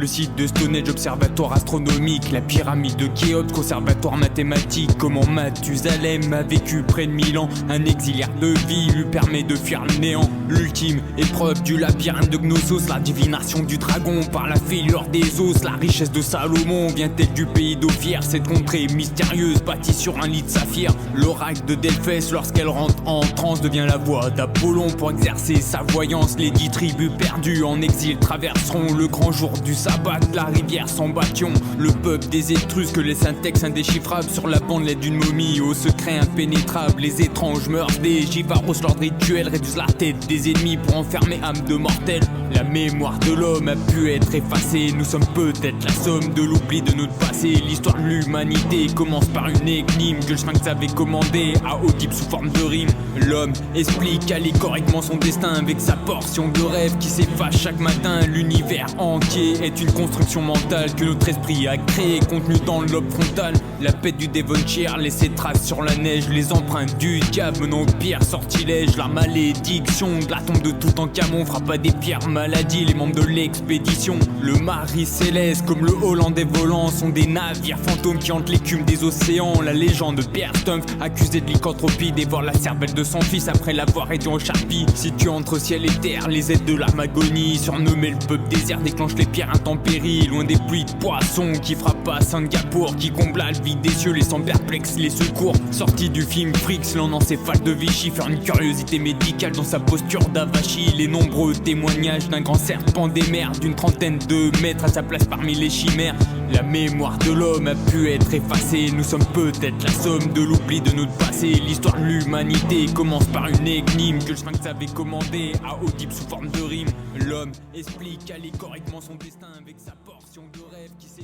Le site de Stonehenge, observatoire astronomique. La pyramide de Khéops, conservatoire mathématique. Comment Mathusalem a vécu près de 1000 ans. Un exiliaire de vie lui permet de fuir le néant. L'ultime épreuve du labyrinthe de Gnosos. La divination du dragon par la fêlure des os. La richesse de Salomon vient-elle du pays d'Ophir? Cette contrée mystérieuse bâtie sur un lit de saphir. L'oracle de Delphès, lorsqu'elle rentre en transe, devient la voix d'Apollon pour exercer sa voyance. Les 10 tribus perdues en exil traverseront le grand jour du sabbat, la rivière sans bâtion. Le peuple des Étrusques laisse un texte indéchiffrable sur la bandelette d'une momie au secret impénétrable. Les étranges mœurs des Jivaros, l'ordre rituel réduisent la tête des ennemis pour enfermer âme de mortels. La mémoire de l'homme a pu être effacée. Nous sommes peut-être la somme de l'oubli de notre passé. L'histoire de l'humanité commence par une énigme que le Sphinx avait commandée à Oedipe sous forme de rime. L'homme explique allégoriquement son destin avec sa portion de rêve qui s'efface chaque matin. L'univers entier est une construction mentale que notre esprit a créée, contenue dans le lobe frontal. La pète du Devonshire laisse ses traces sur la neige. Les empreintes du diable menant au pire sortilège. La malédiction de la tombe de Toutankhamon frappe à des pierres maladies les membres de l'expédition. Le Mari Céleste comme le Hollandais volant sont des navires fantômes qui hantent l'écume des océans. La légende de Pierre Stumpf, accusé de lycanthropie, dévore la cervelle de son fils après l'avoir réduit en charpie. Situé entre ciel et terre, les aides de l'Armagonie, surnommé le peuple désert, déclenche les pires intempéries. Loin des pluies de poissons qui frappent à Singapour, qui comblent le vide des cieux, laissant perplexes les secours. Sorti du film Frix, l'encéphale de Vichy, faire une curiosité médicale dans sa posture d'Avachi. Les nombreux témoignages d'un grand serpent des mers, d'une trentaine de mètres à sa place parmi les chimères. La mémoire de l'homme a pu être effacée. Nous sommes peut-être la somme de l'oubli de notre passé. L'histoire de l'humanité commence par une énigme que le Sphinx avait commandée à Oedipe sous forme de rime. L'homme explique allégoriquement son destin avec sa portion de rêve qui s'est